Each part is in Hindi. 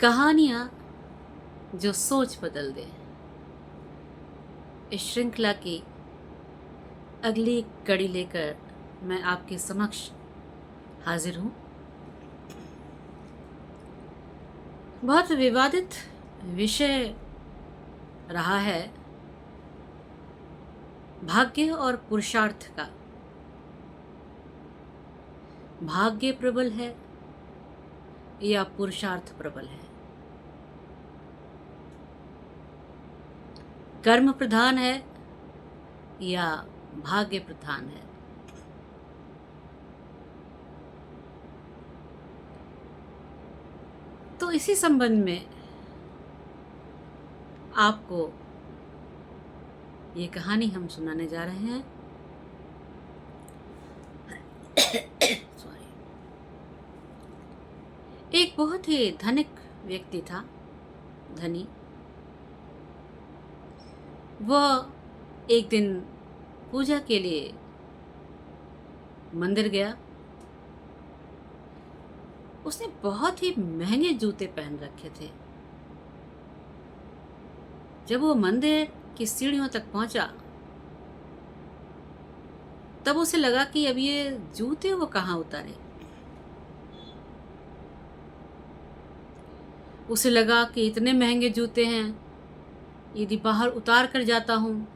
कहानियाँ जो सोच बदल दे। इस श्रृंखला की अगली कड़ी लेकर मैं आपके समक्ष हाजिर हूँ। बहुत विवादित विषय रहा है भाग्य और पुरुषार्थ का। भाग्य प्रबल है या पुरुषार्थ प्रबल है? कर्म प्रधान है या भाग्य प्रधान है? तो इसी संबंध में आपको ये कहानी हम सुनाने जा रहे हैं। सॉरी। एक बहुत ही धनिक व्यक्ति था, धनी। वह एक दिन पूजा के लिए मंदिर गया। उसने बहुत ही महंगे जूते पहन रखे थे। जब वो मंदिर की सीढ़ियों तक पहुंचा तब उसे लगा कि अब ये जूते वो कहाँ उतारे। उसे लगा कि इतने महंगे जूते हैं, यदि बाहर उतार कर जाता हूँ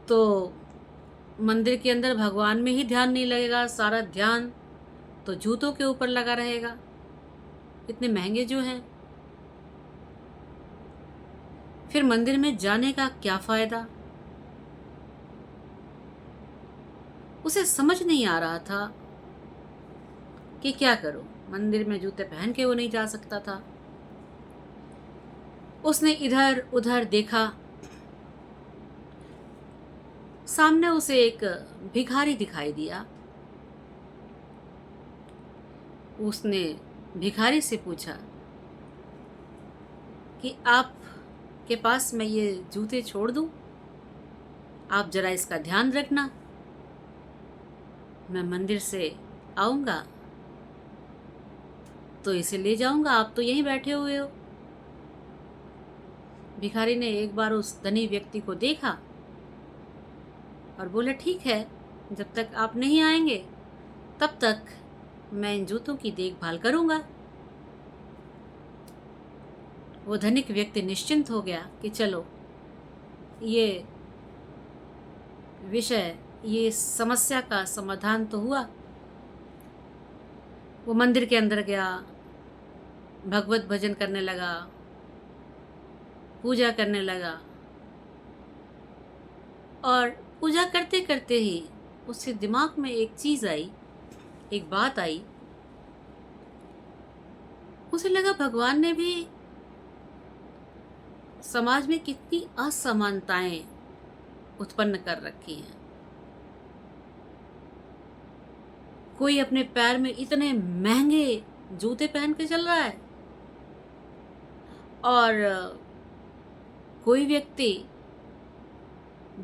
तो मंदिर के अंदर भगवान में ही ध्यान नहीं लगेगा, सारा ध्यान तो जूतों के ऊपर लगा रहेगा, इतने महंगे जो हैं। फिर मंदिर में जाने का क्या फायदा? उसे समझ नहीं आ रहा था कि क्या करूं। मंदिर में जूते पहन के वो नहीं जा सकता था। उसने इधर उधर देखा। सामने उसे एक भिखारी दिखाई दिया। उसने भिखारी से पूछा कि आप के पास मैं ये जूते छोड़ दूं? आप जरा इसका ध्यान रखना, मैं मंदिर से आऊंगा तो इसे ले जाऊंगा, आप तो यहीं बैठे हुए हो। भिखारी ने एक बार उस धनी व्यक्ति को देखा और बोले, ठीक है, जब तक आप नहीं आएंगे तब तक मैं इन जूतों की देखभाल करूंगा। वो धनिक व्यक्ति निश्चिंत हो गया कि चलो, ये विषय, ये समस्या का समाधान तो हुआ। वो मंदिर के अंदर गया, भगवत भजन करने लगा, पूजा करने लगा। और पूजा करते करते ही उसके दिमाग में एक चीज आई, एक बात आई। उसे लगा भगवान ने भी समाज में कितनी असमानताएं उत्पन्न कर रखी हैं। कोई अपने पैर में इतने महंगे जूते पहन के चल रहा है और कोई व्यक्ति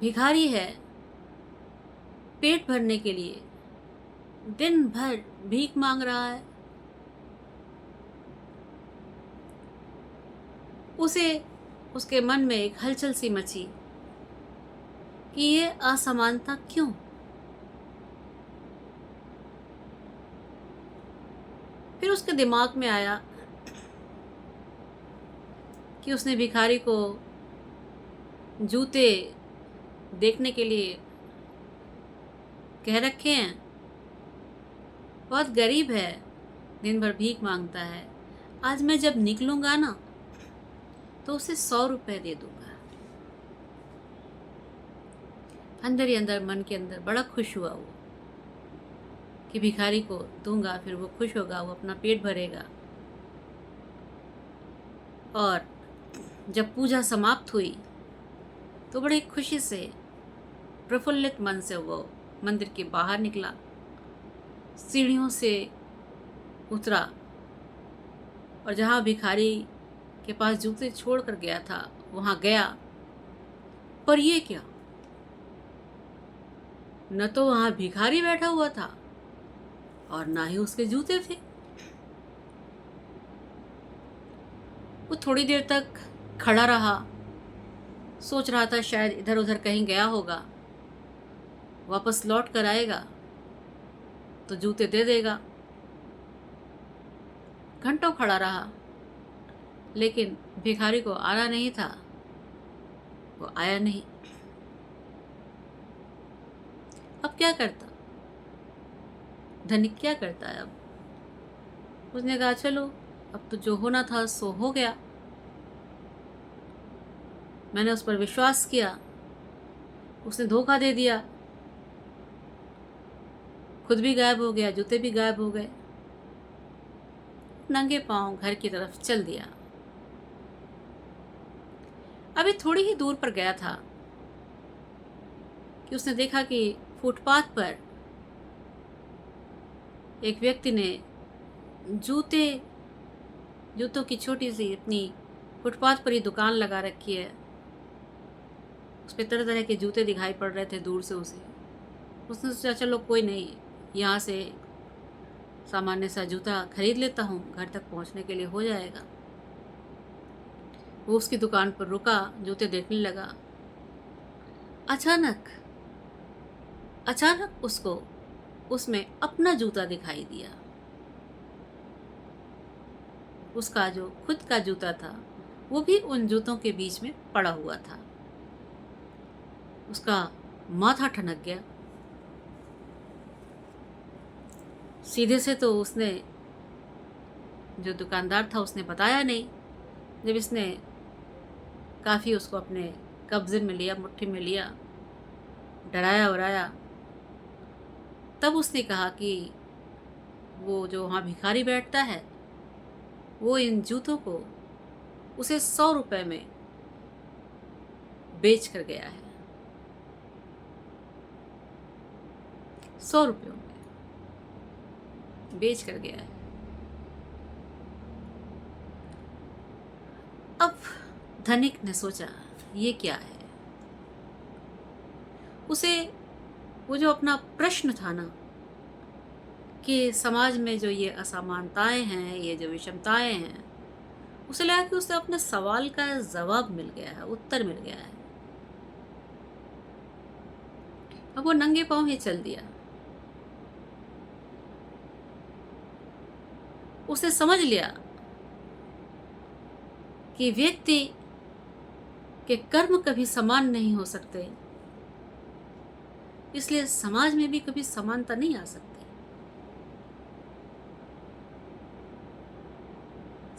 भिखारी है, पेट भरने के लिए दिन भर भीख मांग रहा है। उसे उसके मन में एक हलचल सी मची कि ये असमानता क्यों? फिर उसके दिमाग में आया कि उसने भिखारी को जूते देखने के लिए कह रखे हैं, बहुत गरीब है, दिन भर भीख मांगता है। आज मैं जब निकलूंगा ना तो उसे 100 रुपए दे दूंगा। अंदर ही अंदर, मन के अंदर बड़ा खुश हुआ वो कि भिखारी को दूंगा, फिर वो खुश होगा, वो अपना पेट भरेगा। और जब पूजा समाप्त हुई तो बड़ी खुशी से, प्रफुल्लित मन से वो मंदिर के बाहर निकला, सीढ़ियों से उतरा और जहाँ भिखारी के पास जूते छोड़ कर गया था वहाँ गया। पर ये क्या, न तो वहाँ भिखारी बैठा हुआ था और ना ही उसके जूते थे। वो थोड़ी देर तक खड़ा रहा, सोच रहा था शायद इधर उधर कहीं गया होगा, वापस लौट कर आएगा तो जूते दे देगा। घंटों खड़ा रहा, लेकिन भिखारी को आना नहीं था, वो आया नहीं। अब क्या करता, धनिक क्या करता है अब? उसने कहा चलो, अब तो जो होना था सो हो गया। मैंने उस पर विश्वास किया, उसने धोखा दे दिया, खुद भी गायब हो गया, जूते भी गायब हो गए। नंगे पांव घर की तरफ चल दिया। अभी थोड़ी ही दूर पर गया था कि उसने देखा कि फुटपाथ पर एक व्यक्ति ने जूतों की छोटी सी अपनी फुटपाथ पर ही दुकान लगा रखी है। उस पर तरह तरह के जूते दिखाई पड़ रहे थे दूर से उसे। उसने सोचा चलो कोई नहीं, यहाँ से सामान्य सा जूता खरीद लेता हूँ, घर तक पहुँचने के लिए हो जाएगा। वो उसकी दुकान पर रुका, जूते देखने लगा। अचानक उसको उसमें अपना जूता दिखाई दिया। उसका जो खुद का जूता था वो भी उन जूतों के बीच में पड़ा हुआ था। उसका माथा ठनक गया। सीधे से तो उसने, जो दुकानदार था उसने बताया नहीं। जब इसने काफ़ी उसको अपने कब्जे में लिया, मुट्ठी में लिया, डराया वराया, तब उसने कहा कि वो जो वहाँ भिखारी बैठता है वो इन जूतों को उसे 100 रुपये में बेच कर गया है। 100 रुपयों में बेच कर गया है। अब धनिक ने सोचा ये क्या है। उसे वो जो अपना प्रश्न था ना कि समाज में जो ये असमानताएं हैं, ये जो विषमताएं हैं, उसे लगा कि उसे अपने सवाल का जवाब मिल गया है, उत्तर मिल गया है। अब वो नंगे पांव ही चल दिया। उसने समझ लिया कि व्यक्ति के कर्म कभी समान नहीं हो सकते, इसलिए समाज में भी कभी समानता नहीं आ सकती।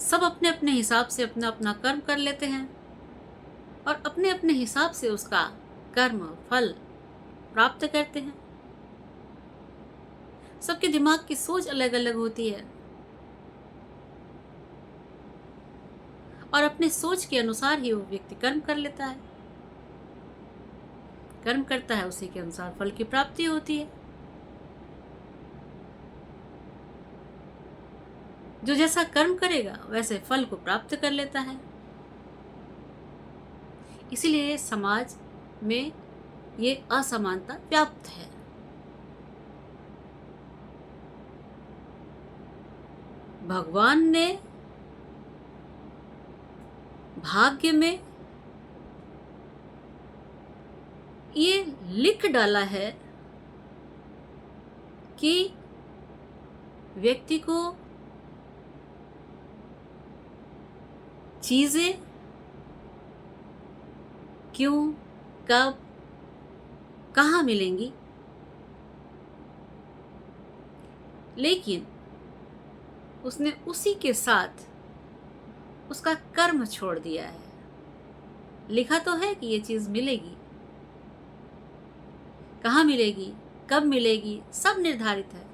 सब अपने अपने हिसाब से अपना अपना कर्म कर लेते हैं और अपने अपने हिसाब से उसका कर्म फल प्राप्त करते हैं। सबके दिमाग की सोच अलग अलग होती है और अपने सोच के अनुसार ही वो व्यक्ति कर्म कर लेता है। कर्म करता है, उसी के अनुसार फल की प्राप्ति होती है। जो जैसा कर्म करेगा वैसे फल को प्राप्त कर लेता है। इसीलिए समाज में ये असमानता व्याप्त है। भगवान ने भाग्य में ये लिख डाला है कि व्यक्ति को चीजें क्यों, कब, कहाँ मिलेंगी, लेकिन उसने उसी के साथ उसका कर्म छोड़ दिया है। लिखा तो है कि ये चीज मिलेगी, कहाँ मिलेगी, कब मिलेगी, सब निर्धारित है,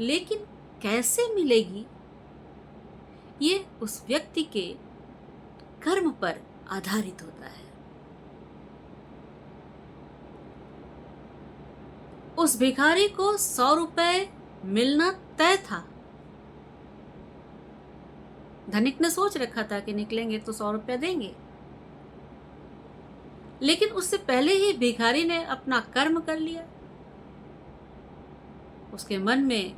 लेकिन कैसे मिलेगी ये उस व्यक्ति के कर्म पर आधारित होता है। उस भिखारी को 100 रुपए मिलना तय था। धनिक ने सोच रखा था कि निकलेंगे तो 100 रुपया देंगे, लेकिन उससे पहले ही भिखारी ने अपना कर्म कर लिया। उसके मन में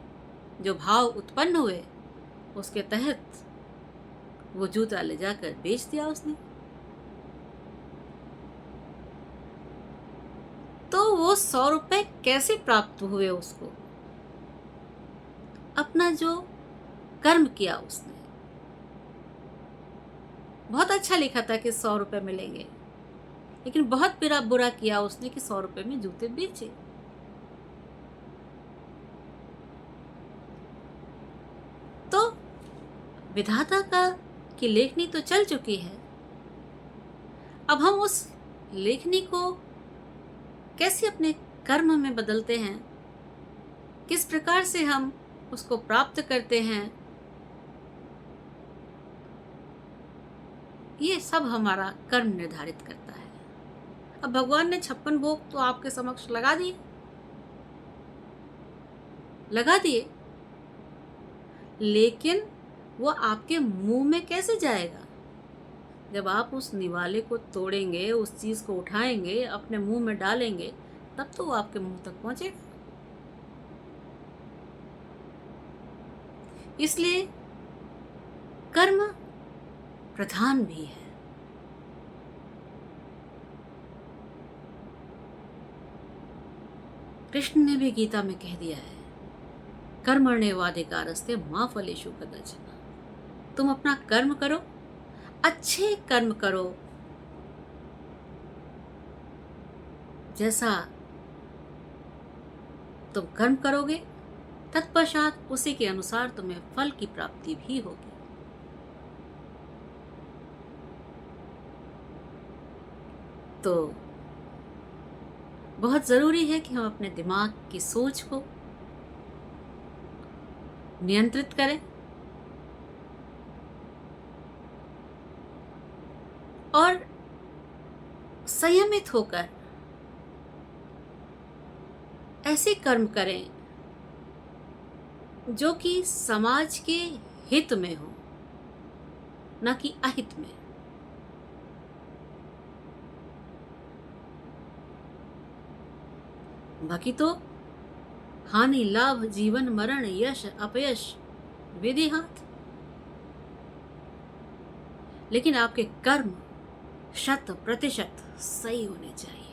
जो भाव उत्पन्न हुए उसके तहत वो जूता ले जाकर बेच दिया उसने। तो वो 100 रुपए कैसे प्राप्त हुए उसको? अपना जो कर्म किया उसने। बहुत अच्छा लिखा था कि 100 रुपए मिलेंगे, लेकिन बहुत बुरा किया उसने कि 100 रुपए में जूते बेचे। तो विधाता का की लेखनी तो चल चुकी है। अब हम उस लेखनी को कैसे अपने कर्म में बदलते हैं, किस प्रकार से हम उसको प्राप्त करते हैं, ये सब हमारा कर्म निर्धारित करता है। अब भगवान ने 56 भोग तो आपके समक्ष लगा दिए, लेकिन वो आपके मुंह में कैसे जाएगा? जब आप उस निवाले को तोड़ेंगे, उस चीज को उठाएंगे, अपने मुंह में डालेंगे, तब तो वो आपके मुंह तक पहुंचेगा। इसलिए कर्म प्रधान भी है। कृष्ण ने भी गीता में कह दिया है, कर्मण्येवाधिकारस्ते मा फलेषु कदाचन। तुम अपना कर्म करो, अच्छे कर्म करो, जैसा तुम कर्म करोगे तत्पश्चात उसी के अनुसार तुम्हें फल की प्राप्ति भी होगी। तो बहुत जरूरी है कि हम अपने दिमाग की सोच को नियंत्रित करें और संयमित होकर ऐसे कर्म करें जो कि समाज के हित में हो, न कि अहित में। बाकी तो हानि लाभ जीवन मरण यश अपयश विधि हाथ, लेकिन आपके कर्म 100% सही होने चाहिए।